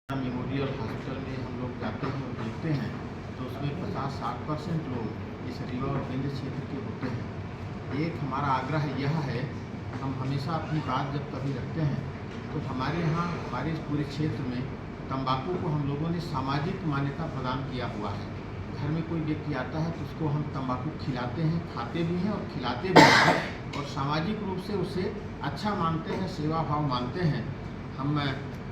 Memorial hospital में हम लोग जाते हैं और देखते हैं तो उसमें 50-60% लोग इस रीवा और विंध्य क्षेत्र के होते हैं। एक हमारा आग्रह यह है, हम हमेशा अपनी बात जब कभी रखते हैं तो हमारे यहाँ हमारे इस पूरे क्षेत्र में तंबाकू को हम लोगों ने सामाजिक मान्यता प्रदान किया हुआ है। घर में कोई व्यक्ति आता है तो उसको हम तंबाकू खिलाते हैं, खाते भी हैं और खिलाते भी हैं और सामाजिक रूप से उसे अच्छा मानते हैं, सेवा भाव मानते हैं। हम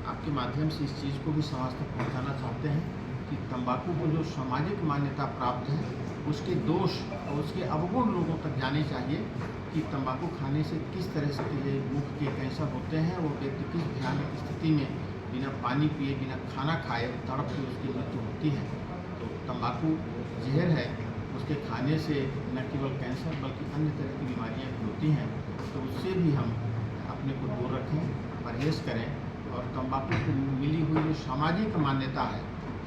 आपके माध्यम से इस चीज़ को भी समाज तक पहुँचाना चाहते हैं कि तंबाकू को जो सामाजिक मान्यता प्राप्त है उसके दोष और उसके अवगुण लोगों तक जाने चाहिए कि तंबाकू खाने से किस तरह से मुख के कैंसर होते हैं, वो व्यक्ति किस भयानक स्थिति में बिना पानी पिए बिना खाना खाए तड़प के उसकी मृत्यु होती है। तो तंबाकू जहर है, उसके खाने से न केवल कैंसर बल्कि अन्य तरह की बीमारियाँ भी होती हैं। तो उससे भी हम अपने को दूर रखें, परहेज़ करें और तंबाकू को मिली हुई जो सामाजिक मान्यता है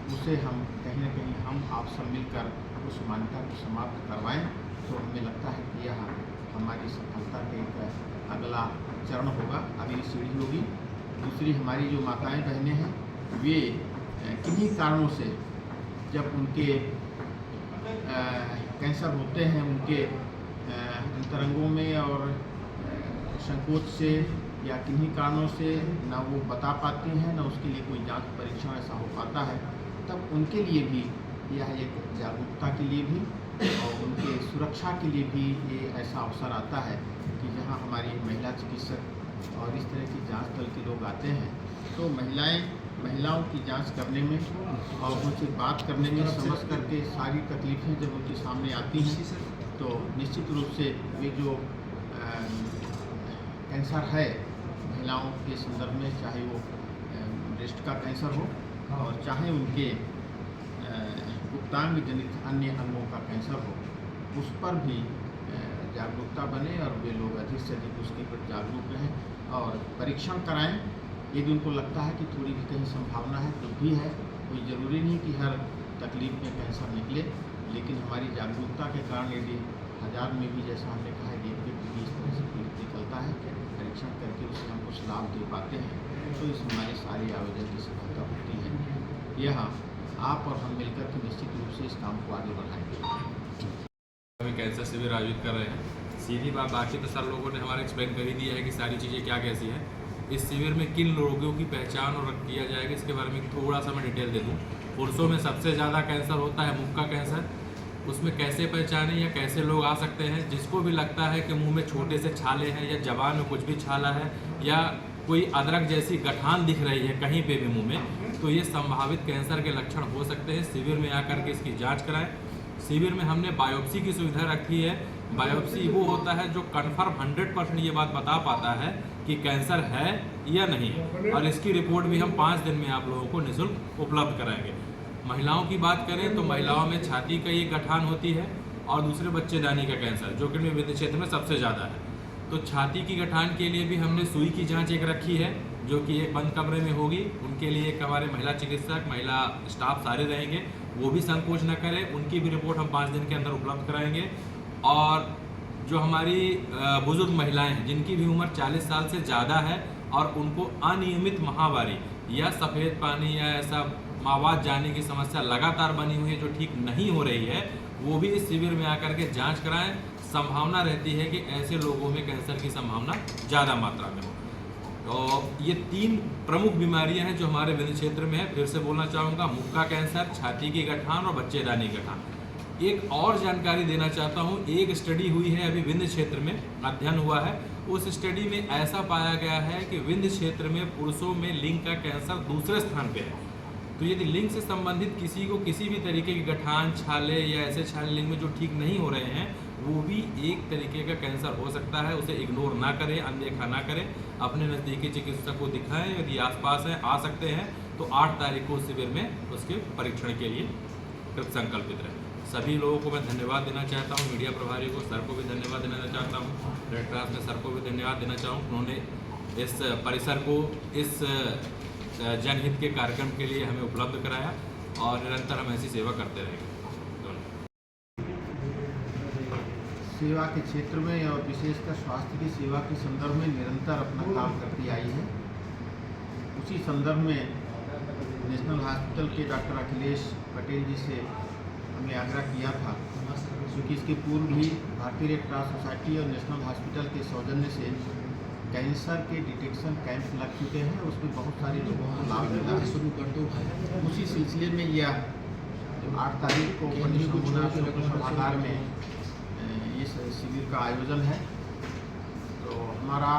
उसे हम कहीं न कहीं हम आप सब मिलकर उस मान्यता को समाप्त करवाएं। तो हमें लगता है कि यह हमारी सफलता का एक अगला चरण होगा, अगली सीढ़ी होगी। दूसरी, हमारी जो माताएं बहनें हैं वे किन्हीं कारणों से जब उनके कैंसर होते हैं, उनके अंतरंगों में और संकोच से या किन्हीं कारणों से ना वो बता पाती हैं, ना उसके लिए कोई जांच परीक्षण ऐसा हो पाता है, तब उनके लिए भी यह एक जागरूकता के लिए भी और उनके सुरक्षा के लिए भी ये ऐसा अवसर आता है कि जहां हमारी महिला चिकित्सक और इस तरह की जांच दल के लोग आते हैं तो महिलाओं की जांच करने में और उनसे बात करने में समझ करके सारी तकलीफ़ें जब उनके सामने आती हैं तो निश्चित रूप से वे जो कैंसर है महिलाओं के संदर्भ में, चाहे वो ब्रेस्ट का कैंसर हो और चाहे उनके गुप्तांग जनित अन्य अंगों का कैंसर हो, उस पर भी जागरूकता बने और वे लोग अधिक से अधिक उसके प्रति जागरूक रहें और परीक्षण कराएं। यदि उनको लगता है कि थोड़ी भी कहीं संभावना है तो भी है, कोई ज़रूरी नहीं कि हर तकलीफ में कैंसर निकले, लेकिन हमारी जागरूकता के कारण यदि 1000 में भी, जैसा हमने कहा, एक व्यक्ति भी इस तरह से पीड़ित निकलता है, परीक्षण करके उसे हम कुछ लाभ दे पाते हैं तो इस हमारे सारे आयोजन की सफलता होती है। यह आप और हम मिलकर के निश्चित रूप से इस काम को आगे बढ़ाएंगे। अभी कैंसर शिविर आयोजित कर रहे हैं। सीधी बात, बाकी तो सर लोगों ने हमारा एक्सप्लेन कर ही दिया है कि सारी चीज़ें क्या कैसी हैं। इस शिविर में किन रोगियों की पहचान और किया जाएगा इसके बारे में थोड़ा सा मैं डिटेल दे दूँ। पुरुषों में सबसे ज़्यादा कैंसर होता है मुख का कैंसर, उसमें कैसे पहचानें या कैसे लोग आ सकते हैं। जिसको भी लगता है कि मुंह में छोटे से छाले हैं या जबान में कुछ भी छाला है या कोई अदरक जैसी गठान दिख रही है कहीं पे भी मुंह में, तो ये संभावित कैंसर के लक्षण हो सकते हैं। शिविर में आकर के इसकी जांच कराएं। शिविर में हमने बायोप्सी की सुविधा रखी है। बायोप्सी वो होता है जो कन्फर्म 100% ये बात बता पाता है कि कैंसर है या नहीं, और इसकी रिपोर्ट भी हम 5 दिन में आप लोगों को निःशुल्क उपलब्ध कराएंगे। महिलाओं की बात करें तो महिलाओं में छाती का ये गठान होती है और दूसरे बच्चेदानी का कैंसर, जो कि विंध्य क्षेत्र में सबसे ज़्यादा है। तो छाती की गठान के लिए भी हमने सुई की जांच एक रखी है, जो कि एक बंद कमरे में होगी। उनके लिए एक हमारे महिला चिकित्सक, महिला स्टाफ सारे रहेंगे, वो भी संकोच न करें। उनकी भी रिपोर्ट हम 5 दिन के अंदर उपलब्ध कराएंगे। और जो हमारी बुजुर्ग महिलाएं हैं जिनकी भी उम्र 40 साल से ज़्यादा है और उनको अनियमित महावारी या सफ़ेद पानी या ऐसा मावात जाने की समस्या लगातार बनी हुई है जो ठीक नहीं हो रही है, वो भी इस शिविर में आकर के जांच कराएं। संभावना रहती है कि ऐसे लोगों में कैंसर की संभावना ज़्यादा मात्रा में हो। तो ये 3 प्रमुख बीमारियां हैं जो हमारे विंध्य क्षेत्र में है। फिर से बोलना चाहूँगा, मुख का कैंसर, छाती की गठान और बच्चेदानी गठान। एक और जानकारी देना चाहता हूँ, एक स्टडी हुई है अभी विंध्य क्षेत्र में, अध्ययन हुआ है। उस स्टडी में ऐसा पाया गया है कि विंध्य क्षेत्र में पुरुषों में लिंग का कैंसर दूसरे स्थान पे है। तो यदि लिंग से संबंधित किसी को किसी भी तरीके की गठान, छाले या ऐसे छाले लिंग में जो ठीक नहीं हो रहे हैं, वो भी एक तरीके का कैंसर हो सकता है। उसे इग्नोर ना करें, अनदेखा ना करें, अपने नज़दीकी चिकित्सक को दिखाएं। यदि आसपास हैं, आ सकते हैं, तो 8 तारीख को शिविर में उसके परीक्षण के लिए कृत संकल्पित रहें। सभी लोगों को मैं धन्यवाद देना चाहता हूँ, मीडिया प्रभारी को, सर को भी धन्यवाद देना चाहता हूँ, रेड क्रॉस में सर को भी धन्यवाद देना चाहूँ। उन्होंने इस परिसर को इस जनहित के कार्यक्रम के लिए हमें उपलब्ध कराया और निरंतर हम ऐसी सेवा करते रहेंगे। सेवा के क्षेत्र में और विशेषकर स्वास्थ्य की सेवा के संदर्भ में निरंतर अपना काम करती आई है। उसी संदर्भ में नेशनल हॉस्पिटल के डॉक्टर अखिलेश पटेल जी से हमने आग्रह किया था, क्योंकि इसके पूर्व भी भारतीय रेड क्रॉस सोसाइटी और नेशनल हॉस्पिटल के सौजन्य से कैंसर के डिटेक्शन कैंप लग चुके हैं, उसमें बहुत सारे लोगों को लाभ मिला है। शुरू कर दो। उसी सिलसिले में यह 8 तारीख को सभागार में इस शिविर का आयोजन है। तो हमारा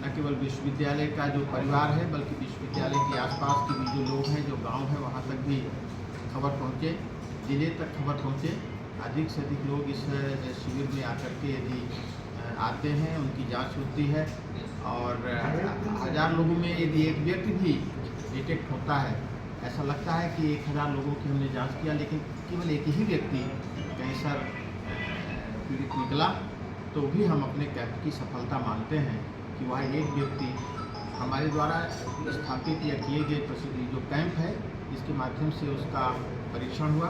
न केवल विश्वविद्यालय का जो परिवार है, बल्कि विश्वविद्यालय के आसपास के भी जो लोग हैं, जो गांव है, वहां तक भी खबर पहुंचे, जिले तक खबर पहुंचे। अधिक से अधिक लोग इस शिविर में आकर के यदि आते हैं, उनकी जांच होती है और 1000 लोगों में यदि एक व्यक्ति भी डिटेक्ट होता है, ऐसा लगता है कि 1000 लोगों की हमने जांच किया लेकिन केवल एक ही व्यक्ति कैंसर पीड़ित निकला, तो भी हम अपने कैंप की सफलता मानते हैं कि वह एक व्यक्ति हमारे द्वारा स्थापित या किए गए जो कैंप है, इसके माध्यम से उसका परीक्षण हुआ,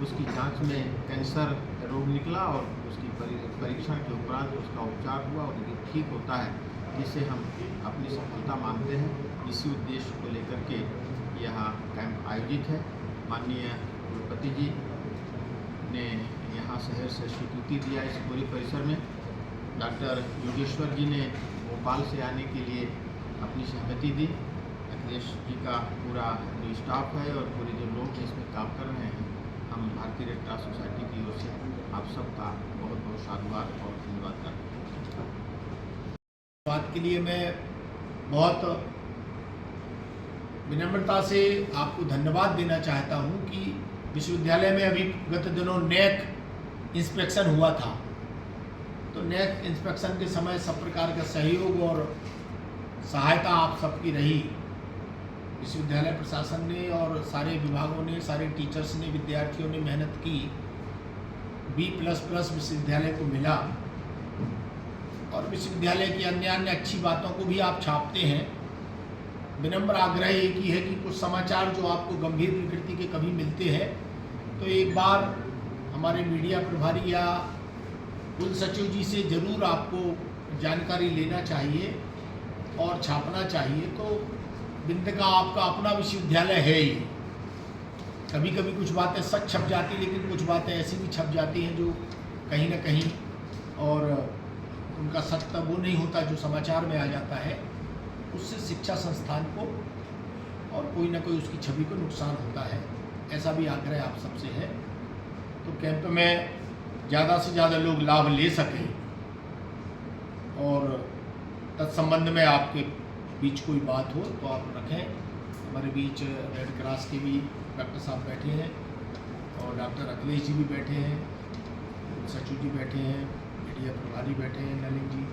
उसकी जांच में कैंसर रोग निकला और उसकी परीक्षण के उपरांत उसका उपचार हुआ और यदि ठीक होता है, जिससे हम अपनी सफलता मानते हैं। इसी उद्देश्य को लेकर के यहाँ कैंप आयोजित है। माननीय कुलपति जी ने यहाँ शहर से स्वीकृति दिया इस पूरे परिसर में। डॉक्टर योगेश्वर जी ने भोपाल से आने के लिए अपनी सहमति दी। अखिलेश जी का पूरा जो स्टाफ है और पूरे जो लोग इसमें काम कर रहे हैं, हम भारतीय रेड क्रॉस सोसाइटी की ओर से आप सबका बहुत बहुत साधुवाद और धन्यवाद करते हैं। बात के लिए मैं बहुत विनम्रता से आपको धन्यवाद देना चाहता हूं कि विश्वविद्यालय में अभी गत दिनों नेक इंस्पेक्शन हुआ था, तो नेक इंस्पेक्शन के समय सब प्रकार का सहयोग और सहायता आप सबकी रही। विश्वविद्यालय प्रशासन ने और सारे विभागों ने, सारे टीचर्स ने, विद्यार्थियों ने मेहनत की। B++ विश्वविद्यालय को मिला और विश्वविद्यालय की अन्य अच्छी बातों को भी आप छापते हैं। विनम्र आग्रह एक ही है कि कुछ समाचार जो आपको गंभीर प्रकृति के कभी मिलते हैं, तो एक बार हमारे मीडिया प्रभारी या कुल सचिव जी से ज़रूर आपको जानकारी लेना चाहिए और छापना चाहिए। तो बिंद का आपका अपना विश्वविद्यालय है ही। कभी कभी कुछ बातें सच छप जाती, लेकिन कुछ बातें ऐसी भी छप जाती हैं जो कहीं ना कहीं और उनका सत्य वो नहीं होता जो समाचार में आ जाता है। उससे शिक्षा संस्थान को और कोई ना कोई उसकी छवि को नुकसान होता है। ऐसा भी आग्रह आप सबसे है। तो कैंप में ज़्यादा से ज़्यादा लोग लाभ ले सकें और तत्संबंध में आपके बीच कोई बात हो तो आप रखें। हमारे बीच रेड क्रॉस के भी डॉक्टर साहब बैठे हैं और डॉक्टर अखिलेश जी भी बैठे हैं, सचिव जी बैठे हैं, मीडिया प्रभारी बैठे हैं, नलिन जी।